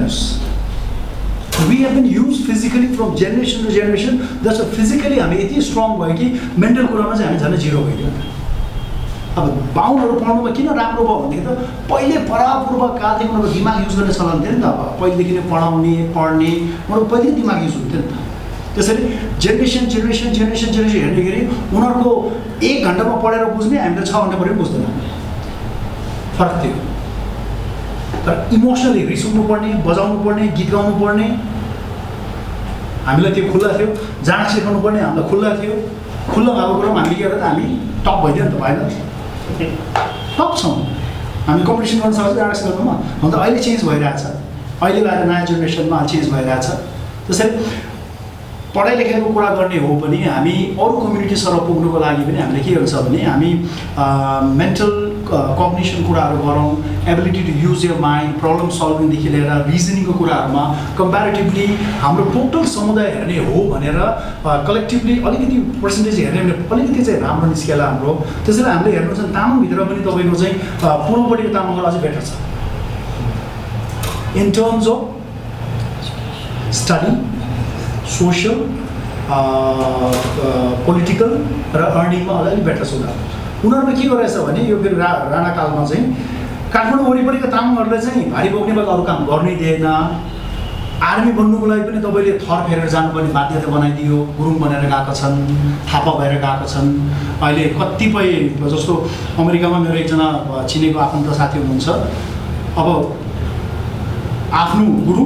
continuous. We have been used physically from generation to generation. That's why physically हामी यति strong भयो कि mental कुरामा चाहिँ हामी झन् जिरो भइदियो। अब बाहुनहरु पढ्नुमा किन राम्रो भयो भन्दाखेरि त पहिले परापूर्व कालदेखि उनीहरुको दिमाग युज गर्ने चलन थियो नि त। अब पहिलेदेखि नै पढाउने पढ्ने उनीहरुको पहिले दिमाग युज हुन्थ्यो नि त। त्यसैले जेनेरेसन हेर्दाखेरि उनीहरुको 1 घण्टामा पढेर बुझ्ने हामीले 6 घण्टा पढेर बुझ्दैनौँ। फरक थियो। तर इमोसनली रिस उठ्नु पर्ने, बजाउनु पर्ने, गीत गाउनु पर्ने हामीलाई त्यो खुल्ला थियो। जाँड सिकाउनु पर्ने हामीलाई खुल्ला थियो। खुल्ला भएको कुरामा हामीले के गर्दा हामी टप भइदियो नि त भएन। टप छौँ हामी कम्पिटिसन गर्न सक्छ जाँड सिकाउनुमा। भन्दा अहिले चेन्ज भइरहेछ। अहिले आएर नयाँ जेनेरेसनमा चेन्ज भइरहेछ। त्यसैले पढाइ लेखाइको कुरा गर्ने हो भने हामी अरू कम्युनिटी सर पुग्नुको लागि पनि हामीले के गर्छ भने हामी मेन्टल कग्निसन कुराहरू गरौँ, ability to use your mind, problem सल्भिङदेखि लिएर रिजनिङको कुराहरूमा कम्प्यारेटिभली हाम्रो टोटल समुदाय हेर्ने हो भनेर कलेक्टिभली अलिकति पर्सेन्टेज हेर्ने भने अलिकति चाहिँ राम्रो निस्केला हाम्रो। त्यसैले हामीले हेर्नु चाहिँ तामाङभित्र पनि तपाईँको चाहिँ पूर्वपट्टिको तामाङहरू अझै बेटर छ in terms of study, social, political र अर्निङमा अलिअलि बेटर छ उनीहरुमा के गरेछ भने यो फेरि राणा कालमा चाहिँ काठमाडौँ वरिपरिका तामाङहरूले चाहिँ भारी बोक्ने बेला अरू काम गर्नै दिएन। आर्मी बन्नुको लागि पनि तपाईँले थर फेरेर जानुपर्ने बाध्यता बनाइदियो। गुरुङ बनेर गएका छन्, थापा भएर गएका छन्। अहिले कतिपय जस्तो अमेरिकामा मेरो एकजना चिनेको आफन्त साथी हुनुहुन्छ। अब आफ्नो गुरु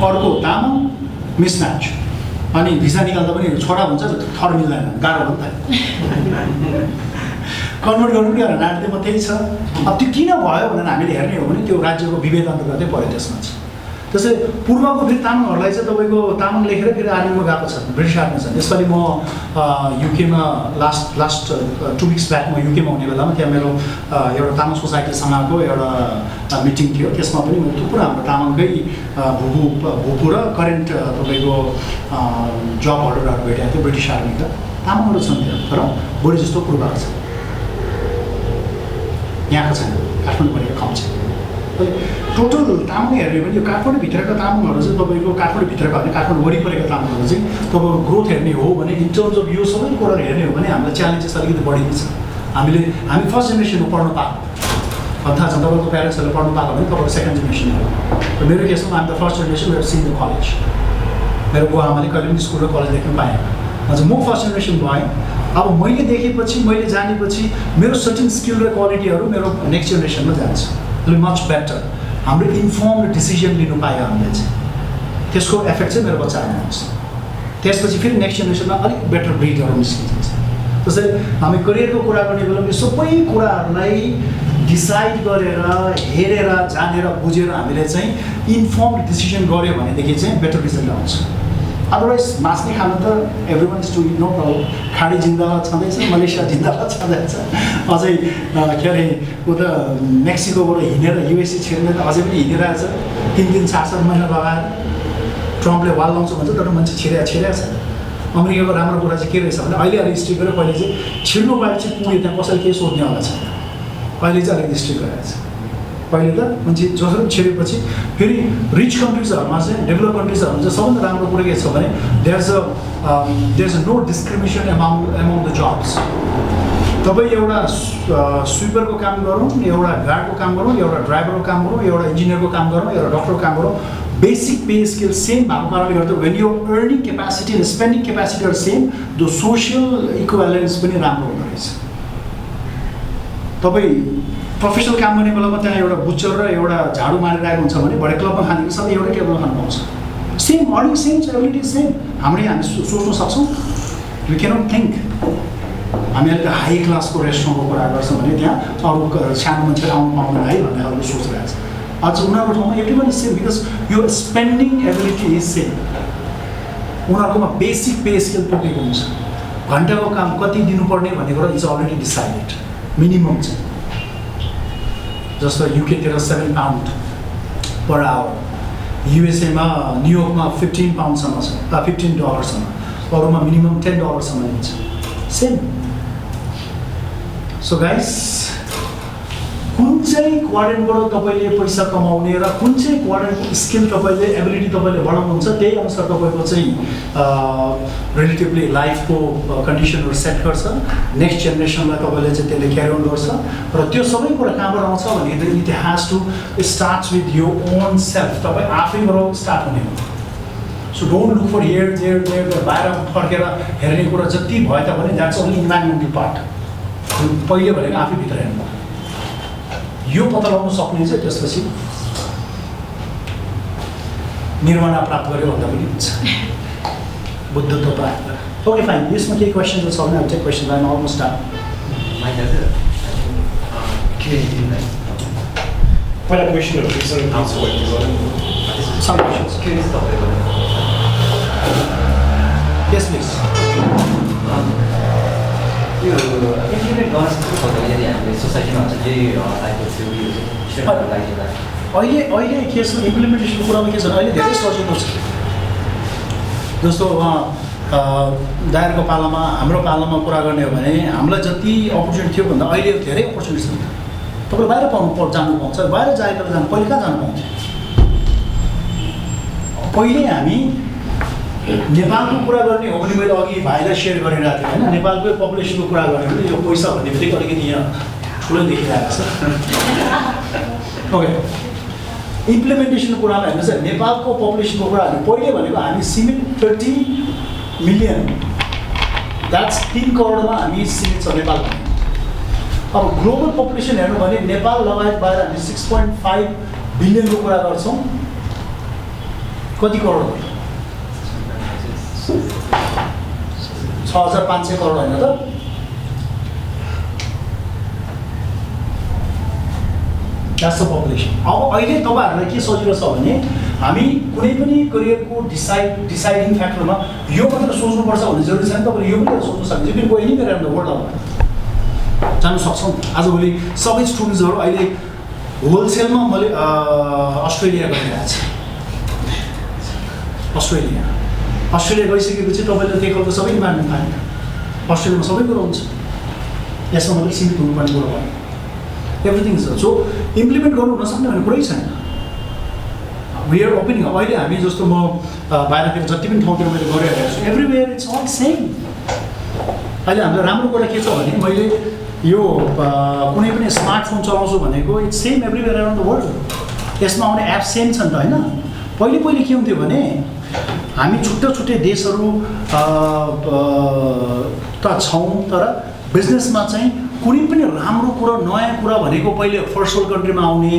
अर्को तामाङ मिसम्याच अनि भिसा निकाल्दा पनि छोरा हुन्छ थर मिल्दैन, गाह्रो हो नि त। कन्भर्ट गर्नु पनि नाट्यमा त्यही छ। अब त्यो किन भयो भनेर हामीले हेर्ने हो भने त्यो राज्यको विभेद अन्तर्गतै पर्यो त्यसमा चाहिँ। त्यसै पूर्वको फेरि तामाङहरूलाई चाहिँ तपाईँको तामाङ लेखेर फेरि आर्मीमा गएको छ, ब्रिटिस आर्मी छन्। यसपालि म युकेमा लास्ट 2 weeks ब्याक म युकेमा हुने बेलामा त्यहाँ मेरो एउटा तामाङ सोसाइटीसँगको एउटा मिटिङ थियो। त्यसमा पनि मैले थुप्रो हाम्रो तामाङकै भूपू र करेन्ट तपाईँको जब होल्डरहरू भेटेको थियो ब्रिटिस आर्मीका। तामाङहरू छन् त्यहाँ, तर बढी जस्तो पूर्वको छ, यहाँको छैन, काठमाडौँ भनेको कम छ। टोटल तामाङ हेर्ने भने यो काठमाडौँभित्रका तामाङहरू चाहिँ तपाईँको काठमाडौँभित्रका होइन काठमाडौँ वरिपरिका तामाङहरू चाहिँ तपाईँको ग्रोथ हेर्ने हो भने इन टर्म्स अफ यो सबै कुराहरू हेर्ने हो भने हामीलाई च्यालेन्जेस अलिकति बढी नै छ। हामी फर्स्ट जेनेरेसनमा पढ्नु पाएको भन्दा छ। तपाईँको प्यारेन्ट्सहरूले पढ्नु पाएको भने तपाईँको सेकेन्ड जेनेरेसन हो। र मेरो केसमा हामी त फर्स्ट जेनेरेसन मेरो सिनियर कलेज, मेरो बुवा आमाले कहिले पनि स्कुल र कलेज देख्नु पाएन। हजुर म फर्स्ट जेनेरेसन भएँ। अब मैले देखेपछि मैले जानेपछि मेरो सर्टेन स्किल र क्वालिटीहरू मेरो नेक्स्ट जेनेरेसनमा जान्छ। मच बेटर हाम्रो इन्फर्म डिसिजन लिनु पायो हामीले चाहिँ, त्यसको एफेक्ट चाहिँ मेरो बच्चाहरूमा हुन्छ। त्यसपछि फेरि नेक्स्ट जेनेरेसनमा अलिक बेटर ब्रिडहरू निस्किन्छ। त्यसैले हामी करियरको कुरा गर्ने बेलामा यो सबै कुराहरूलाई डिसाइड गरेर हेरेर जानेर बुझेर हामीले चाहिँ इन्फर्म डिसिजन गऱ्यो भनेदेखि चाहिँ बेटर रिजल्ट आउँछ। अदरवाइज मास्ने खानु त every one is to no problem. खाडी जिन्दाबाद छँदैछ, मलेसिया जिन्दाबाद छँदैछ, अझै के अरे उता मेक्सिकोबाट हिँडेर युएसए छिर्ने त अझै पनि हिँडिरहेछ 3 4 महिना लगाएर। ट्रम्पले वाल लाउँछ भन्छ तर मान्छे छिरेको छ। अमेरिकाको राम्रो कुरा चाहिँ के रहेछ भने अहिले अलिक स्ट्रिक गरेर पहिले चाहिँ छिर्नु पाए चाहिँ पुग्यो त्यहाँ कसैले केही सोध्ने होला छ। अहिले चाहिँ अलिकति स्ट्रिक गरेको छ। पहिले त मान्छे जसरी छिरेपछि फेरि रिच कन्ट्रिजहरूमा चाहिँ डेभलप कन्ट्रिजहरूमा चाहिँ सबभन्दा राम्रो कुरा के छ भने there is no discrimination among the jobs. तपाईँ एउटा स्विपरको काम गरौँ, एउटा गार्डको काम गरौँ, एउटा ड्राइभरको काम गरौँ, एउटा इन्जिनियरको काम गरौँ, एउटा डक्टरको काम गरौँ, बेसिक पे स्केल सेम भएको कारणले गर्दा वेन यो अर्निङ क्यापासिटी र spending capacity are same, the social equivalence पनि राम्रो हुँदो रहेछ। तपाईँ प्रोफेसनल काम गर्ने बेलामा त्यहाँ एउटा बुच्चर र एउटा झाडु मारिरहेको हुन्छ भने भरे क्लबमा खानेको सबै एउटै टेबलमा खानु पाउँछ। सेम अर्निङ सेम छ, एबिलिटी सेम। हामी सोच्न सक्छौँ। We cannot think. हामी अहिले हाई क्लासको रेस्टुरेन्टको कुरा गर्छौँ भने त्यहाँ अरू सानो मान्छे आउनु पाउँदैन है भन्ने खालको सोचिरहेको छ। अझ उनीहरूको ठाउँमा every one is same because यो स्पेन्डिङ एबिलिटी इज सेम। उनीहरूकोमा बेसिक पे स्केल पुगेको हुन्छ। घन्टाको काम कति दिनुपर्ने भन्ने कुरा इज अलरेडी डिसाइडेड, मिनिमम चाहिँ। जस्तो युकेतिर 7 पाउन्ड पर आवर, युएसएमा न्युयोर्कमा 15 पाउन्डसम्म छ, $15 अरूमा मिनिमम $10 लिन्छ। सेम। सो गाइस कुन चाहिँ क्वाड्रेन्टबाट तपाईँले पैसा कमाउने र कुन चाहिँ क्वाड्रेन्टको स्किल तपाईँले एबिलिटी तपाईँले बढाउनुहुन्छ त्यही अनुसार तपाईँको चाहिँ रिलेटिभली लाइफको कन्डिसनहरू सेट गर्छ नेक्स्ट जेनेरेसनलाई तपाईँले चाहिँ त्यसले क्यारी अन गर्छ र त्यो सबै कुरा कहाँबाट आउँछ भने it has to start with your own self तपाईँ आफैबाट स्टार्ट हुने हो so don't look for here there बाहिर फर्केर हेर्ने कुरा जति भए तापनि द्याट्स ओन्ली इन्भाइरोमेन्टल पार्ट पहिले भनेको आफैभित्र हेर्नु यो पत्ता लगाउन सक्ने चाहिँ त्यसपछि निर्माण प्राप्त गर्यो भन्दा पनि हुन्छ बुद्धत्व प्राप्त ओके फाइन यसमा केही क्वेसनहरू छ भने चाहिँ क्वेसन आइम अलमोस्ट डन पहिला क्वेसनहरू सम क्वेसन्स यस प्लिज यो इम्प्लिमेन्ट गर्न सक्छ यदि हामीले सोसाइटीमा हुन्छ यही टाइपको स्टुडेन्टहरूको लागि अहिले के छ इम्प्लिमेन्टेसनको कुरामा के छ अहिले धेरै सजिलो छ जस्तो दायरको पालामा हाम्रो पालामा कुरा गर्ने हो भने हामीलाई जति अपर्च्युनिटी थियो भन्दा अहिले धेरै अपर्च्युनिटी छ तपाईँले बाहिर जानु पाउँछ बाहिर जाएर जानु पहिले कहाँ जानु पाउँथ्यो पहिले हामी नेपालको कुरा गर्ने हो भने मैले अघि भाइलाई सेयर गरिरहेको थिएँ होइन नेपालकै पपुलेसनको कुरा गर्ने भने यो पैसा भन्ने बित्तिकै अलिकति यहाँ ठुलो देखिरहेको छ ओके इम्प्लिमेन्टेसनको कुरामा हेर्नुहोस् है नेपालको पपुलेसनको कुरा पहिले भनेको हामी सीमित 30 मिलियन द्याट्स 3 करोडमा हामी सीमित छ नेपाल भने अब ग्लोबल पपुलेसन हेर्नु भने नेपाल लगायत बाहिर हामी 6.5 बिलियनको कुरा गर्छौँ कति करोड 6,500 करोड होइन त द्याट्स द पपुलेसन अब अहिले तपाईँहरूलाई के सजिलो छ भने हामी कुनै पनि करियरको डिसाइडिङ फ्याक्टरमा यो मात्र सोच्नुपर्छ भन्ने जरुरी छैन तपाईँले यो पनि सोच्नु सक्नुहुन्छ you can go anywhere in the world जानु सक्छौँ आजभोलि सबै स्टुडेन्ट्सहरू अहिले होलसेलमा मैले अस्ट्रेलिया गइरहेको छु अस्ट्रेलिया गइसकेपछि तपाईँले त्यही खालको सबै इन्भाइरोमेन्ट पाएन अस्ट्रेलियामा सबै कुरो हुन्छ यसमा मात्रै सीमित हुनुपर्ने कुरो भयो एभ्रिथिङ छ सो इम्प्लिमेन्ट गर्नु नसक्ने भन्ने कुरै छैन वी आर ओपनिङ अहिले हामी जस्तो म बाहिरतिर जति पनि ठाउँतिर मैले गरिरहेको छु एभ्रिवेयर इट्स अल सेम अहिले हाम्रो राम्रो कुरा के छ भने मैले यो कुनै पनि स्मार्टफोन चलाउँछु भनेको it's same everywhere around the world यसमा आउने एप सेम छन् त होइन पहिले के हुन्थ्यो भने हामी छुट्टै देशहरू त छौँ तर बिजनेसमा चाहिँ कुनै पनि राम्रो कुरा नयाँ कुरा भनेको पहिले फर्स्ट वर्ल्ड कन्ट्रीमा आउने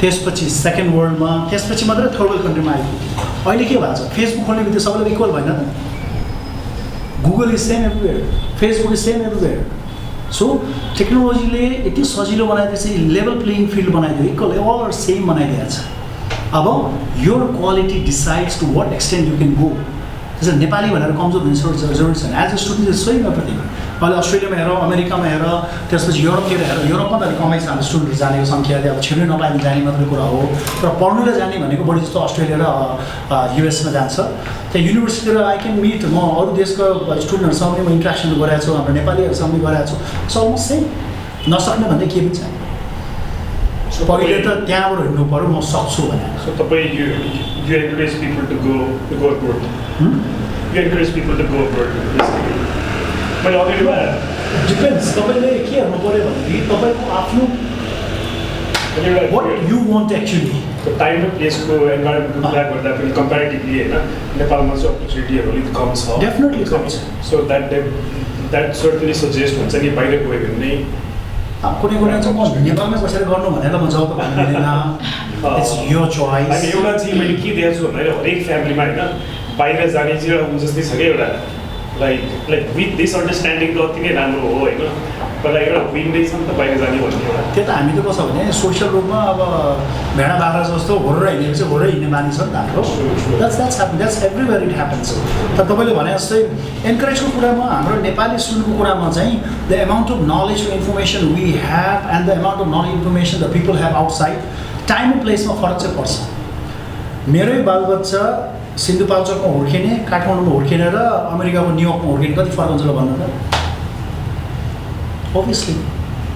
त्यसपछि सेकेन्ड वर्ल्डमा त्यसपछि मात्रै थर्ड वर्ल्ड कन्ट्रीमा आइपुग्यो अहिले के भएको छ फेसबुक खोल्ने बित्तिकै सबैलाई इक्वल भएन त Google is same everywhere Facebook is same everywhere so टेक्नोलोजीले यति सजिलो बनाइदिएपछि लेभल प्लेइङ फिल्ड बनाइदियो इक्वल अल आर सेम बनाइदिएको छ अब your quality decides to what extent you can go त्यसरी नेपाली भनेर कमजोर हुने जरुरी छैन as a student is showing everything अहिले अस्ट्रेलियामा हेर अमेरिकामा हेर त्यसपछि युरोपतिर हेर युरोपमा त अलिक कमै छ हाम्रो स्टुडेन्टहरू जानेको सङ्ख्या अब छिर्नै नपाइने जाने मात्रै कुरा हो तर पढ्नुलाई जाने भनेको बढी जस्तो अस्ट्रेलिया र युएसमा जान्छ त्यहाँ युनिभर्सिटीतिर आई क्यान मिट म अरू देशको स्टुडेन्टहरूसँग पनि म इन्ट्रेक्सनहरू गरेको छु हाम्रो नेपालीहरूसँग पनि गरेको छु सो अलमोस्ट सेम नसक्ने भन्ने केही पनि छैन पहिले त त्यहाँबाट हिँड्नु पऱ्यो म सक्छु भने सो तपाईँ you encourage people to go abroad you encourage people to go abroad मैले अगाडि डिपेन्ड्स तपाईँले के हेर्नु पऱ्यो भनेदेखि तपाईँको आफ्नो what you want actually time र प्लेसको इन्भाइरोमेन्टको कुरा गर्दा पनि कम्पेरिटिभली होइन नेपालमा चाहिँ अपर्च्युनिटीहरू अलिक कम छ डेफिनेटली कम छ सो द्याट सर्टनली सजेस्ट हुन्छ नि बाहिर गयो भने नै कुनै चाहिँ म नेपालमै बसेर गर्नु भनेर म जाउँ त भन्दिनँ इट्स योर चोइस अनि एउटा चाहिँ मैले के दिएको छु भन्दाखेरि हरेक फ्यामिलीमा होइन बाहिर जाने चाहिँ एउटा जस्तै छ क्या एउटा लाइक विथ दिस अन्डरस्ट्यान्डिङ त अति नै राम्रो हो होइन तर एउटा विन नै छ नि त बाहिर जाने भन्ने एउटा त्यो त हामी त कसो भने सोसियल रूपमा अब भेडा बाख्रा जस्तो घोरेर हिँडेपछि घोरेर हिँड्ने मानिस हो नि त हाम्रो द्याट्स एभ्रिवेयर इट ह्यापन्स तर तपाईँले भने जस्तै एन्करेजको कुरामा हाम्रो नेपाली स्टुडेन्टको कुरामा चाहिँ the amount of knowledge information we have and the amount of knowledge information the people have outside time and प्लेसमा फरक चाहिँ पर्छ मेरै बालबच्चा सिन्धुपाल्चोकमा हुर्किने काठमाडौँमा हुर्किने र अमेरिकाको न्युयोर्कमा हुर्किने कति फरक हुन्छ ल भन्नु त अभियसली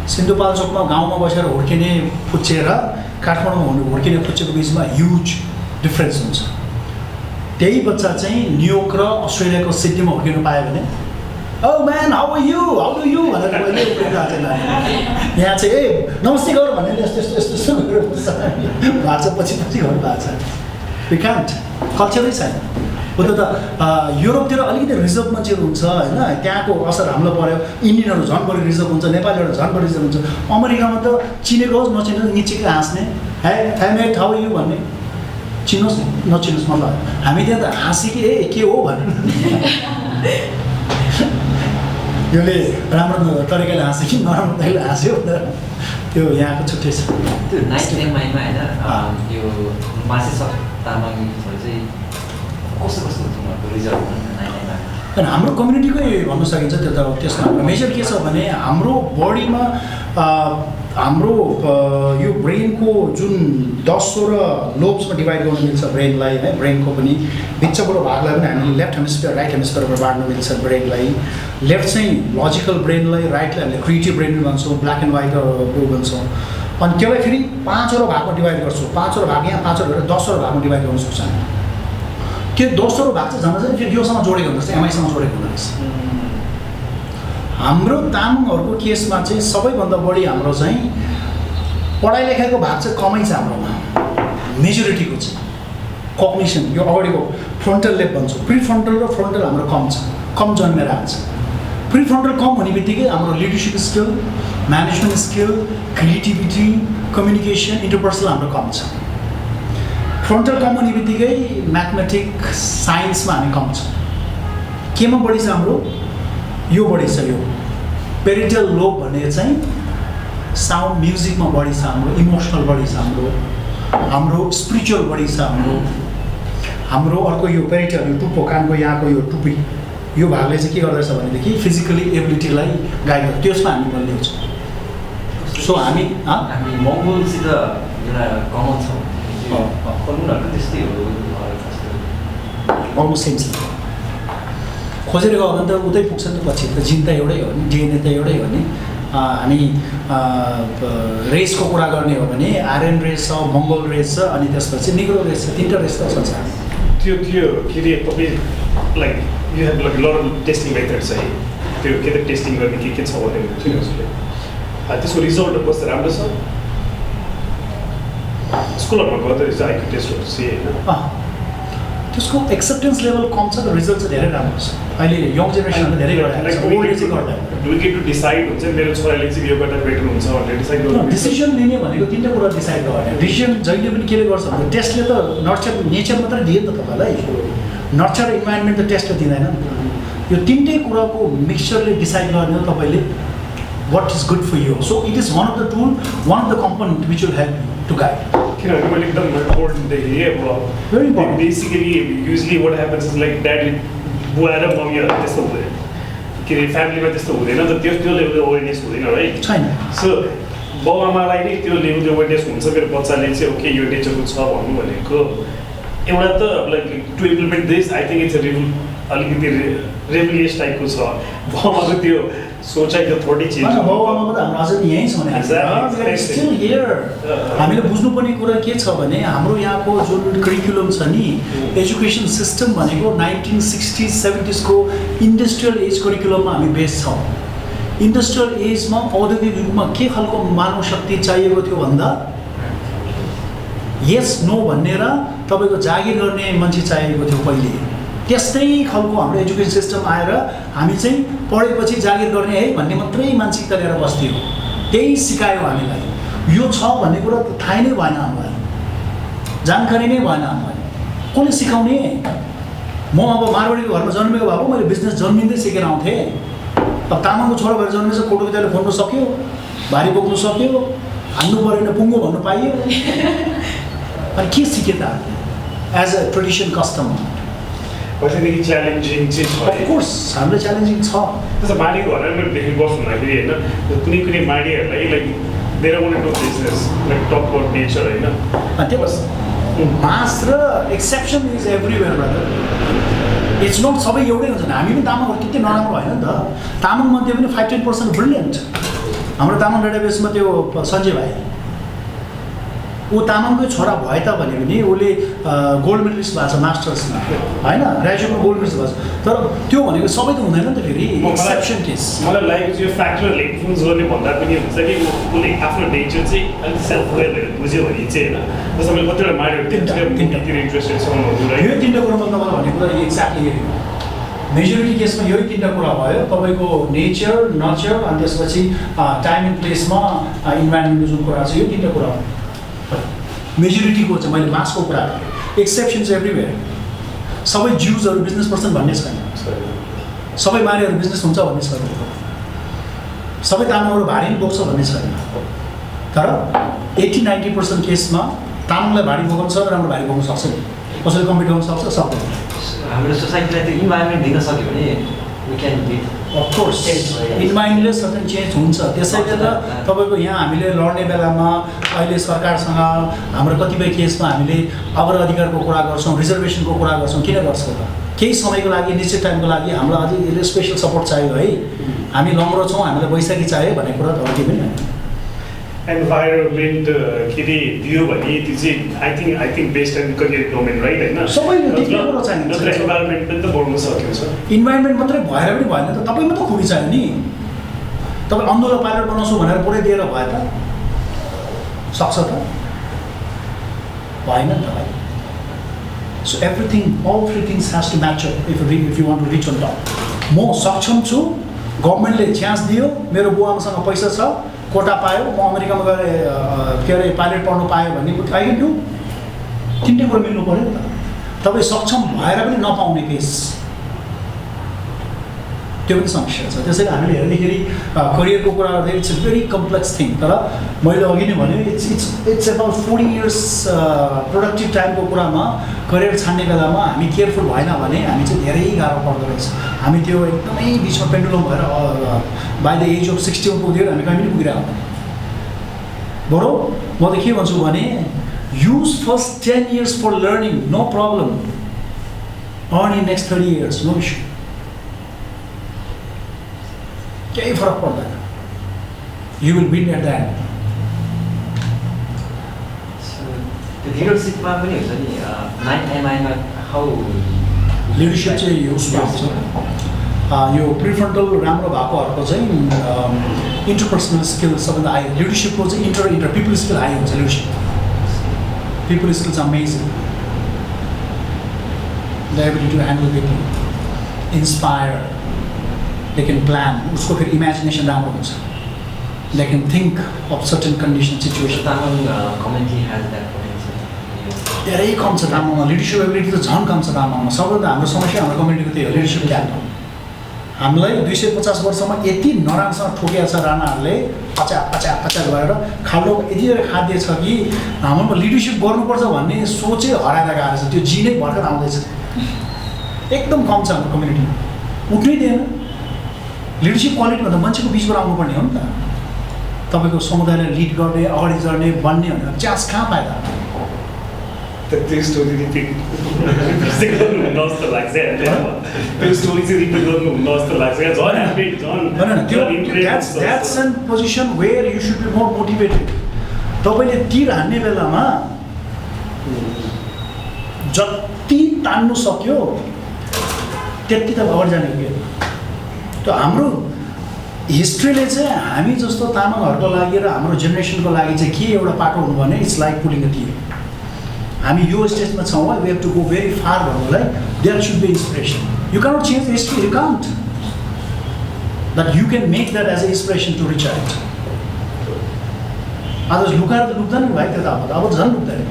सिन्धुपाल्चोकमा गाउँमा बसेर हुर्किने फुच्चे र काठमाडौँमा हुर्किने फुच्चेको बिचमा ह्युज डिफ्रेन्स हुन्छ। त्यही बच्चा चाहिँ न्युयोर्क र अस्ट्रेलियाको सिडनीमा हुर्किनु पायो भने ओ म्यान हाउ डु यु भनेर मैले उफ्रिनु आएको छैन। यहाँ चाहिँ ए नमस्ते गर भनेर यस्तो यस्तो यस्तो यस्तो गरेर भएको छ, पछि पछि गर्नु भएको छ। वी कान्ट, कल्चरै छैन। उता त युरोपतिर अलिकति रिजर्भ मान्छेहरू हुन्छ होइन, त्यहाँको असर हामीलाई पऱ्यो। इन्डियनहरू झन् बढी रिजर्भ हुन्छ, नेपालीहरू झन् बढी रिजर्भ हुन्छ। अमेरिकामा त चिनेको होस् नचिनेको निचेकै हाँस्ने, हाई मेट हाउ यु भन्ने, चिनोस् नचिनोस् मतलब हामी त्यहाँ त हाँसी कि ए के हो भनेर यसले राम्रो तरिकाले हाँस्यो कि नराम्रो तरिकाले हाँस्यो भनेर त्यो यहाँको छुट्टै छ। त्यो नाइट एमआईमा होइन यो मासेसक तामाङहरू चाहिँ कस्तो कस्तो हुन्छ उनीहरूको रिजल्ट नाइट एमआई? अनि हाम्रो कम्युनिटीकै भन्नु सकिन्छ त्यो त। त्यसमा मेजर के छ भने हाम्रो बडीमा हाम्रो यो ब्रेनको जुन 10-16 लोब्समा डिभाइड गर्न मिल्छ ब्रेनलाई है। ब्रेनको पनि बिचको भागलाई पनि हामीले लेफ्ट हेमिस्फियर राइट हेमिस्फियरमा बाँड्न मिल्छ ब्रेनलाई। लेफ्ट चाहिँ लजिकल ब्रेनलाई, राइटलाई हामीले क्रिएटिभ ब्रेन भन्छौँ, ब्ल्याक एन्ड व्हाइट भन्छौँ। अनि त्यसलाई फेरि 5वटा भागमा डिभाइड गर्छौँ। 5वटा भाग यहाँ, 5वटा भएर 10वटा भागमा डिभाइड गर्न सक्छ। त्यो 10वटा भाग चाहिँ झन् चाहिँ फेरि योसँग जोडेको हुँदो रहेछ, एमआईसँग जोडेको हुँदो रहेछ। हाम्रो तामाङहरूको केसमा चाहिँ सबैभन्दा बढी हाम्रो चाहिँ पढाइ लेखाइको भाग चाहिँ कमै छ हाम्रोमा। मेजोरिटीको चाहिँ कग्निसन, यो अगाडिको फ्रन्टल लेब भन्छौँ, प्रिफ्रन्टल र फ्रन्टल हाम्रो कम छ, कम जन्मेर आएको छ। प्रिफ्रन्टल कम हुने बित्तिकै हाम्रो leadership skill, management skill, creativity, communication, interpersonal हाम्रो कम छ। फ्रन्टल कम हुने बित्तिकै म्याथमेटिक्स, साइन्समा हामी कम छ। केमा बढी छ हाम्रो? यो बढी छ, यो पेरिटल लोब भन्ने चाहिँ साउन्ड म्युजिकमा बढी छ हाम्रो, इमोसनल बढी छ हाम्रो स्पिरिचुअल बढी छ हाम्रो अर्को यो पेरिटल, यो टुप्पो कानको यहाँको यो टुप्पी, यो भागले चाहिँ के गर्दछ भनेदेखि फिजिकली एबिलिटीलाई गाइड गर्छ, त्यसमा हामी बलियो छ। सो हामी मङ्गोलसित एउटा कमन छ उनीहरूको त्यस्तै हो, अलमोस्ट सेम छ। खोजेर गयो भने त उतै पुग्छ नि त, पछि त जिन त एउटै हो नि, डिएनए त एउटै हो नि। हामी रेसको कुरा गर्ने हो भने आर्यन रेस छ, मङ्गोल रेस छ, अनि त्यसपछि निग्रो रेस छ। 3टा रेस त संसार त्यो के अरे तपाईँ like you have like lot of testing methods है, त्यो के त टेस्टिङ गर्ने के छ भनेर हुन्छ नि उसले। त्यसको रिजल्ट कस्तो राम्रो छ? स्कुलहरूमा गर्दो रहेछ आइक्यू टेस्टहरू चाहिँ होइन, त्यसको एक्सेप्टेन्स लेभल कम छ, रिजल्ट चाहिँ धेरै राम्रो छ। अहिले यङ जेनेरेसनले धेरै गरिरहेको छ, ओल्ड एजै गर्दैन। Do we get to decide हुन्छ मेरो छोराले चाहिँ यो गर्दा बेटर हुन्छ भनेर डिसाइड गर्नु? डिसिजन लिने भनेको 3टा कुरा डिसाइड गर्ने। डिसिजन जहिले पनि केले गर्छ भने टेस्टले त नेचर मात्रै दिए नि त तपाईँलाई, नर्चर इन्भाइरोमेन्ट त टेस्टले दिँदैन। यो 3टै कुराको मिक्सचरले डिसाइड गर्ने हो तपाईँले what is good for you. So it is one of the tool, one of the component which will help you to guide. किनभने मैले एकदम इम्पोर्टेन्ट देखेँ अब Very important. Basically usually what happens is like daddy बुवा र मम्मीहरू त्यस्तो हुँदैन, के अरे फ्यामिलीमा त्यस्तो हुँदैन नि त, त्यो लेभलको अवेरनेस हुँदैन राइट। छैन। सो बाउ आमालाई नै त्यो लेभलको अवेरनेस हुन्छ, मेरो बच्चाले चाहिँ ओके यो नेचरको छ भन्नु भनेको एउटा त like to implement this I think it's अलिकति रेभलियस टाइपको छ। बाउ आमाको त्यो सोचाइ त थोरै चेन्ज बाउ आमाको त हाम्रो अझै यहीँ छ भने स्टिल हियर। हामीले बुझ्नुपर्ने कुरा के छ भने हाम्रो यहाँको जुन करिकुलम छ नि, एजुकेसन सिस्टम भनेको 1960s 70s को इन्डस्ट्रियल एज करिकुलममा हामी बेस छौँ। इन्डस्ट्रियल एजमा औद्योगिक युगमा के खालको मानव शक्ति चाहिएको थियो भन्दा यस नो भनेर तपाईँको जागिर गर्ने मान्छे चाहिएको थियो पहिले। त्यस्तै खालको हाम्रो एजुकेसन सिस्टम आएर हामी चाहिँ पढेपछि जागिर गर्ने है भन्ने मात्रै मानसिकता लिएर बस्थ्यो। त्यही सिकायो हामीलाई। यो छ भन्ने कुरा त थाहै नै भएन हामीलाई, जानकारी नै भएन हामीलाई। कसले सिकाउने? म अब मारवाडीको घरमा जन्मेको भए मैले बिजनेस जन्मिँदै सिकेर आउँथेँ। अब तामाङको छोरा भएर जन्मेछ, कोटो विद्यालय फोड्नु सक्यो, भारी बोक्नु सक्यो, हान्नु परेन, पुङ्गो भन्नु पाइयो। अनि के सिके त एज अ ट्रेडिसन कस्टम? कतिदेखि च्यालेन्जिङ चाहिँ छ। अफकोर्स हामीलाई च्यालेन्जिङ छ। त्यस्तो माडीको घरमा मैले देखेको बस्नु हुँदाखेरि होइन, कुनै माडीहरूलाई like there want to business like talk about nature होइन। त्यो मास र exception is everywhere brother. It's not सबै एउटै हुन्छ। हामी पनि तामाङहरू त्यति नराम्रो होइन नि त। तामाङ मध्ये पनि 5-10% ब्रिलियन्ट, हाम्रो तामाङ डेटाबेसमा त्यो सञ्जय भाइ ऊ तामाङकै छोरा भए तापनि पनि उसले गोल्ड मेडलिस्ट भएको छ मास्टर्समा होइन, ग्रेजुएटमा गोल्ड मेडलिस्ट भएको छ। तर त्यो भनेको सबै त हुँदैन नि त फेरि, एक्सेप्सन केस। मलाई लागेको यो फ्याक्टरले इन्फ्लुएन्स गर्ने भन्दा पनि हुन्छ कि उसले आफ्नो नेचर चाहिँ अलिक सेल्फ वेयर भएर बुझ्यो भने चाहिँ होइन, जस्तो मैले कतिवटा माइन्डहरू तिनतिर इन्ट्रेस्टेड छ भन्नु यो तिनवटा कुरो म तपाईँलाई भनेको कुरा एक्ज्याक्टली यही हो। मेजोरिटी केसमा यही तिनवटा कुरा भयो, तपाईँको नेचर, नर्चर अनि त्यसपछि टाइम एन्ड प्लेसमा इन्भाइरोमेन्टको जुन कुरा छ, यो तिनवटा कुरा हो मेजोरिटीको चाहिँ। मैले मासको कुरा गरेँ, एक्सेप्सन्स एभ्रिवेयर। सबै ज्युजहरू बिजनेस पर्सन भन्ने छैन, सबै मारिहरू बिजनेस हुन्छ भन्ने छैन, सबै तामाङहरू भारी पनि बोक्छ भन्ने छैन। तर 80-90% केसमा तामाङलाई भारी बोकाउनु छ, राम्रो भारी बोक्नु सक्छ नि, कसैले कम्पिट गर्नु सक्छ, सक्दैन। हाम्रो सोसाइटीलाई त्यो इन्भाइरोमेन्ट दिन सक्यो भने वी क्यान बिट। अफकोर्स इन्भाइरोमेन्टले सर्टेन चेन्ज हुन्छ। त्यसैले त तपाईँको यहाँ हामीले लड्ने बेलामा अहिले सरकारसँग हाम्रो कतिपय केसमा हामीले अग्र अधिकारको कुरा गर्छौँ, रिजर्भेसनको कुरा गर्छौँ। किन गर्छौँ त? केही समयको लागि, निश्चित टाइमको लागि हामीलाई अझै यसले स्पेसल सपोर्ट चाहियो है, हामी लङ्ग्रो छौँ, हामीलाई बैशाखी चाहियो भन्ने कुरा त हो कि पनि होइन। एन्भाइरोमेन्ट के अरे दियो भने त्यो चाहिँ I think based and career development right होइन, सबैले त्यति कुरा चाहिन्छ। नत्र इन्भाइरोमेन्ट पनि त बढ्नु सक्यो छ। इन्भाइरोमेन्ट मात्रै भएर पनि भएन त, तपाईँमा त खुबी चाहियो नि। तपाईँ अन्धोला पाइलट बनाउँछु भनेर पुरै दिएर भए त सक्छ त? भएन नि त भाइ। So everything, all three things has to match up if you want to reach on top. म सक्षम छु, गभर्मेन्टले च्यान्स दियो, मेरो बुवामासँग पैसा छ, कोटा पायो, म अमेरिकामा गएर के अरे पाइलट पढ्नु पायो भन्ने आई क्यान डु। तिनटै कुरो मिल्नु पऱ्यो नि त। तपाईँ सक्षम भएर पनि नपाउने केस, त्यो पनि समस्या छ। त्यसैले हामीले हेर्दाखेरि करियरको कुरा गर्दा it's a very complex thing. तर मैले अघि नै भने इट्स अबाउट 40 इयर्स प्रोडक्टिभ टाइमको कुरामा करियर छान्ने बेलामा हामी केयरफुल भएन भने हामी चाहिँ धेरै गाह्रो पर्दो रहेछ। हामी त्यो एकदमै बिचमा पेन्डुलम भएर बाई द एज अफ 60 पुगेर हामी कहीँ पनि पुगिरहेको। बरु म त के भन्छु भने use first 10 years for learning, no problem, earn in next 30 years, no issue, केही फरक पर्दैन। You will win at the end. लिडरसिपमा पनि हुन्छ नि 9MI-मा हाउ लिडरसिप चाहिँ उसमा आउँछ, यो प्रिफ्रन्टल राम्रो भएकोहरूको चाहिँ इन्टरपर्सनल स्किल सबभन्दा हाई। लिडरसिपको चाहिँ इन्टर पिपल स्किल हाई हुन्छ। लिडरसिप पिपल स्किल चाहिँ amazing, the ability to handle people, inspire, they can plan, उसको फेरि इमेजिनेसन राम्रो हुन्छ, they can think of certain condition situation. Tamang community has that potential धेरै कम छ तामाङमा, लिडरसिप एबिलिटी त झन् कम छ तामाङमा। सबैभन्दा हाम्रो समस्या हाम्रो कम्युनिटीको त्यही हो, लिडरसिप ल्यान्ड। हामीलाई 250 वर्षमा यति नराम्रोसँग ठोकिएको छ राणाहरूले, पचा गरेर खाल्डो यति धेरै खाद्य छ कि हाम्रोमा लिडरसिप गर्नुपर्छ भन्ने सोचै हराएर गएको छ। त्यो जिनै भर्खर आउँदैछ, एकदम कम छ हाम्रो कम्युनिटी, उठ्नै दिएन। लिडरसिप क्वालिटी भन्दा मान्छेको बिचबाट आउनुपर्ने हो नि त। तपाईँको समुदायलाई लिड गर्ने, अगाडि चढ्ने, बन्ने भनेर चान्स कहाँ पाएन? त्यो स्टोरी रिपिट गर्नुहुन्न जस्तो लाग्छ, त्यो स्टोरी चाहिँ रिपिट गर्नुहुन्न जस्तो लाग्छ। झन् ह्याप्पी, झन् that's an position where you should be more motivated. तपाईँले तीर हान्ने बेलामा जति तान्नु सक्यो त्यति त अगाडि जाने हो कि। त्यो हाम्रो हिस्ट्रीले चाहिँ हामी जस्तो तामाङहरूको लागि र हाम्रो जेनेरेसनको लागि चाहिँ के एउटा पाटो हुनु भने it's like pulling a tear. हामी यो स्टेजमा छौँ, we have to go very far भन्नुलाई that should be inspiration. You cannot change history, you can't, but you can make that as a inspiration to reach out. आज लुकाएर त लुक्दैन नि भाइ, त्यो त अब त झन् लुक्दैन।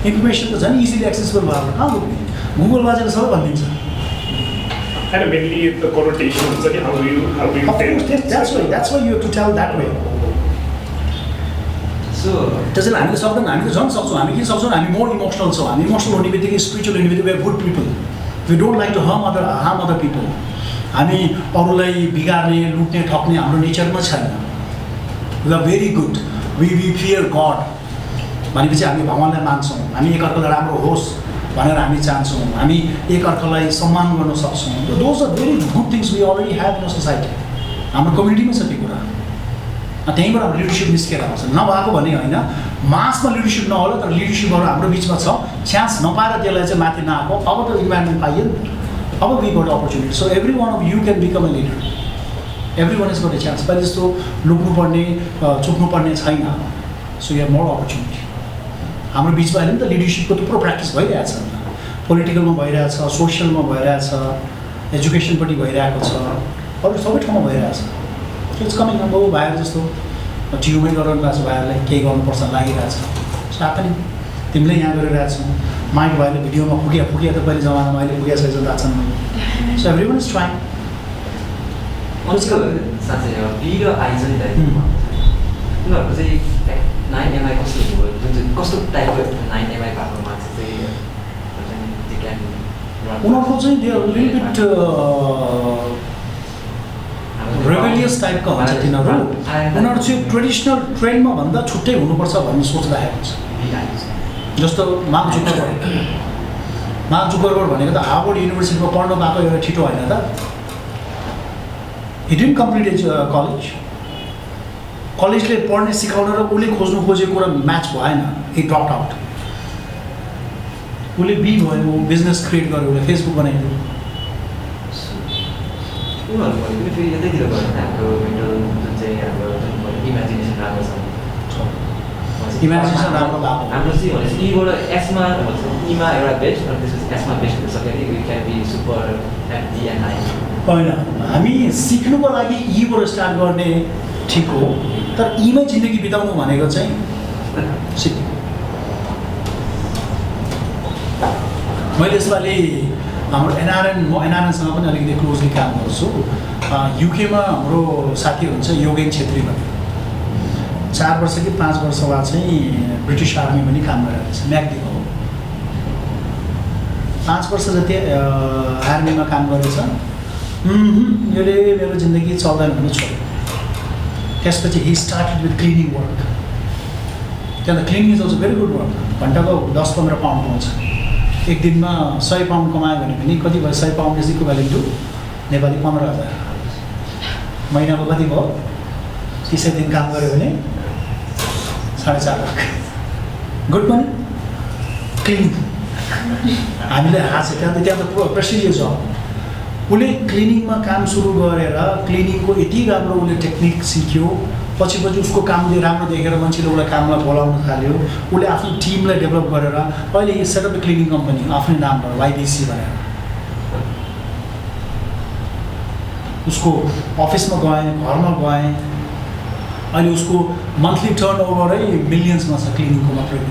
इन्फर्मेसन त झन् इजिली एक्सेसिबल भयो, कहाँ लुक्ने? गुगल बाजेर सबै भनिदिन्छ। And mainly the connotation is that how do you Of course, that's why you have to tell that way. So त्यसैले हामीले सक्दैन, हामी त झन् सक्छौँ। हामी किन सक्छौँ? हामी मोर इमोसनल छौँ। हामी इमोसनल हुने बित्तिकै, स्पिरिचुअल हुने बित्तिकै we are good people, we don't like to harm other people. हामी अरूलाई बिगार्ने, लुट्ने, ठग्ने हाम्रो नेचरमा छैन। We are very good, we fear God भनेपछि हामी भगवान्लाई मान्छौँ। हामी एकअर्कालाई राम्रो होस् भनेर हामी चाहन्छौँ। हामी एकअर्कालाई सम्मान गर्न सक्छौँ। Those are very good things we already have in a society. हाम्रो कम्युनिटीमा छ त्यो कुरा। त्यहीँबाट हाम्रो लिडरसिप निस्केर आउँछ नभएको भने होइन मासमा लिडरसिप नहोला तर लिडरसिपहरू हाम्रो बिचमा छ चान्स नपाएर त्यसलाई चाहिँ माथि नआएको अब त इन्भाइरोमेन्ट पाइयो नि त अब we got opportunity so every one of you can become a leader every one is got a chance पहिले जस्तो लुक्नुपर्ने चुक्नुपर्ने छैन so you have more opportunity हाम्रो बिचमा अहिले नि त लिडरसिपको थुप्रो प्र्याक्टिस भइरहेछ पोलिटिकलमा भइरहेछ सोसियलमा भइरहेछ एजुकेसनपट्टि भइरहेको छ अरू सबै ठाउँमा भइरहेछ इट्स कमिङ अब भाइहरू जस्तो टियुमै गराउनु भएको छ भाइहरूलाई केही गर्नुपर्छ लागिरहेछ सो पनि तिमीले यहाँ गरिरहेछौ माइक भाइले भिडियोमा पुग्या त पहिले जमानामा अहिले पुगेको छैन लाग्छन् so every one is trying साँच्चै भिडियो आइज नि उनीहरूको चाहिँ 9MI कस्तो भयो जुन चाहिँ कस्तो टाइपको 9MI भएको मान्छे चाहिँ उनीहरूको चाहिँ they are little bit rebellious टाइपका हुन्छ तिनीहरू उनीहरू चाहिँ ट्रेडिसनल ट्रेन्डमा भन्दा छुट्टै हुनुपर्छ भन्ने सोच राखेको छ जस्तो मार्क जुकरबर्ग भनेको त हार्वर्ड युनिभर्सिटीमा पढ्नु भएको एउटा छिटो होइन त हि डिडन्ट कम्प्लिट एज कलेजले पढ्ने सिकाउन र उसले खोज्नु खोजेको कुरा म्याच भएन हि ड्रप आउट उसले बी भयो बिजनेस क्रिएट गर्यो उसले फेसबुक बनाइदियो उनीहरू पनि फेरि यतैतिर गयो भने हाम्रो मेन्टल जुन चाहिँ हाम्रो इमेजिनेसन राम्रो छ इमेजिनेसन राम्रो भएको हाम्रो चाहिँ भनेपछि ईबाट एसमा भन्छ ईमा एउटा बेस्ट अनि त्यसपछि एसमा बेस्ट भइसक्यो अरे we can be super at the end high होइन हामी सिक्नुको लागि ईबाट स्टार्ट गर्ने ठिक हो तर ईमै जिन्दगी बिताउनु भनेको चाहिँ सिक्नु मैले यसपालि हाम्रो एनआरएन म एनआरएनसँग पनि अलिकति क्लोजली काम गर्छु युकेमा हाम्रो साथी हुन्छ योगेन छेत्री भन्ने 4 वर्ष कि 5 वर्ष बाद चाहिँ ब्रिटिस आर्मी पनि काम गरिरहेको छ म्याग्दीको हो 5 वर्ष जति आर्मीमा काम गरेछ यसले मेरो जिन्दगी चल्दैन भने छोड्यो त्यसपछि he started with cleaning work त्यहाँ त cleaning is also very good work घन्टाको 10-15 पाउन्ड पाउँछ एक दिनमा 100 पाउन्ड कमायो भने पनि कति भयो 100 pound is equivalent to Nepali 15,000 महिनाको कति भयो 30 दिन काम गऱ्यो भने 4.5 लाख गुड मनी क्लिनिङ हामीले हाँस्यो त्यहाँ त प्रेस्टिजियस जब उसले क्लिनिङमा काम सुरु गरेर क्लिनिङको यति राम्रो उसले टेक्निक सिक्यो पछि उसको कामले राम्रो देखेर मान्छेले उसलाई काममा बोलाउन थाल्यो उसले आफ्नो टिमलाई डेभलप गरेर अहिले यो सेटअप क्लिनिङ कम्पनी आफ्नै नामबाट YBC भनेर उसको अफिसमा गएँ घरमा गएँ अहिले उसको मन्थली टर्नओभरै मिलियन्समा छ क्लिनिङको मात्रै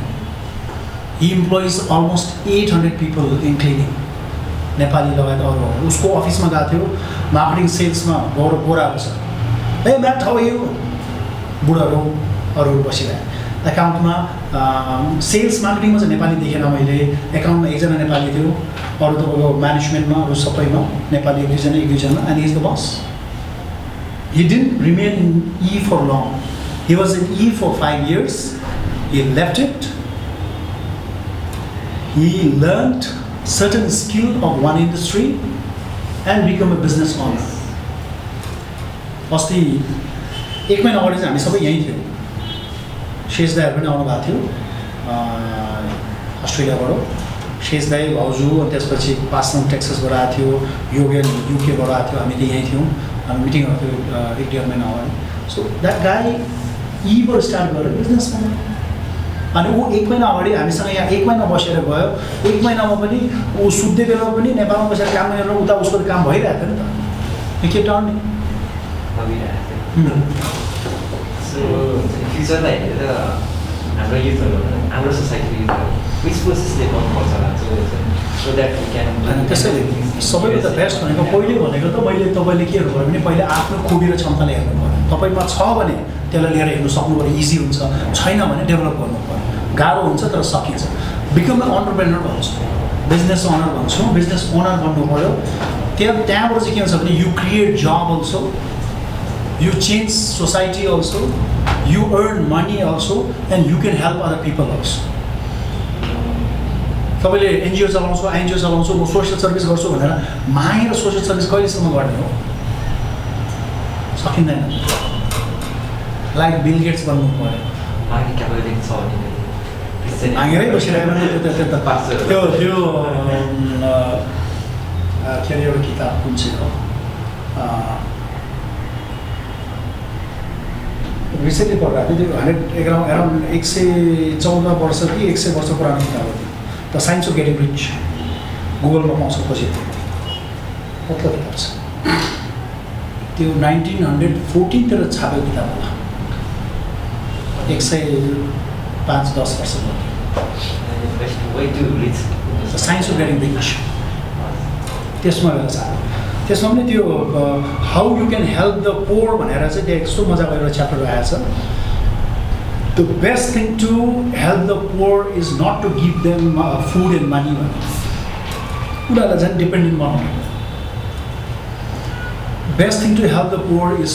he employees almost 800 people in cleaning Nepali लगायत अरूहरू उसको अफिसमा गएको थियो मार्केटिङ सेल्समा गोराहरू छ ए म्याट हाउ यु बुढाहरू अरूहरू बसिरहे एकाउन्टमा सेल्स मार्केटिङमा चाहिँ नेपाली देखेन मैले एकाउन्टमा एकजना नेपाली थियो अरू तपाईँको म्यानेजमेन्टमा अरू सबैमा नेपाली एक दुईजना and is the boss he didn't remain in E for long he was in E for 5 years he left it he learned certain skill of one industry and become a business owner. अस्ति 1 महिना अगाडि चाहिँ हामी सबै यहीँ थियौँ शेष दाईहरू पनि आउनु भएको थियो अस्ट्रेलियाबाट शेष दाई भाउजू अनि त्यसपछि पासङ टेक्ससबाट आएको थियो योगेन युकेबाट आएको थियो हामीले यहीँ थियौँ हामी मिटिङहरू थियो 1-1.5 महिना अगाडि सो द्याट गाई ईबाट स्टार्ट गरेर बिजनेस owner अनि ऊ 1 महिना अगाडि हामीसँग यहाँ 1 महिना बसेर गयो 1 महिनामा पनि ऊ सुत्ने बेलामा पनि नेपालमा बसेर काम गरेर उता उसको काम भइरहेको थियो नि त के टर्न सो फ्युचरलाई हेरेर हाम्रो युथहरू हाम्रो सोसाइटी विच प्रोसेसले गर्नुपर्छ सो द्याट वी क्यान त्यसैले सबैभन्दा बेस्ट भनेको पहिले भनेको त मैले तपाईँले के हेर्नु पऱ्यो भने पहिले आफ्नो खुबी र क्षमताले हेर्नु पऱ्यो तपाईँमा छ भने त्यसलाई लिएर हेर्नु सक्नु पऱ्यो इजी हुन्छ छैन भने डेभलप गर्नु पऱ्यो गाह्रो हुन्छ तर सकिन्छ बिकम अ अन्टरप्रेनर भन्छु बिजनेस ओनर भन्छु बिजनेस ओनर बन्नु पऱ्यो त्यहाँबाट चाहिँ के हुन्छ भने you create job also you change society also you earn money also and you can help other people also तपाईँले एनजिओ चलाउँछु एनजिओ चलाउँछु म सोसियल सर्भिस गर्छु भनेर मागेर सोसियल सर्भिस कहिलेसम्म गर्ने हो सकिँदैन लाइक बिल गेट्स बन्नु पऱ्यो माग्ने क्यापेबिलिटी छ भने मागेरै बसिरहेको त्यो त्यो के अरे एउटा किताब कुन चाहिँ हो रिसेन्टली पढ्दा थियो त्यो 114 वर्ष कि 100 वर्ष पुरानो किताब हो त्यो the science of getting rich गुगलमा पाउँछ पछि कत्रो किताब छ त्यो 1914 तिर छापेको किताब होला 105-10 वर्ष way to reach the science of getting rich त्यसमा गएर छ त्यसमा पनि त्यो how you can help the poor भनेर चाहिँ त्यहाँ यस्तो मजाको एउटा च्याप्टर आएको छ the best thing to help the poor is not to give them food and money भने उनीहरूलाई झन् डिपेन्डेन्ट बनाउने best thing to help the poor is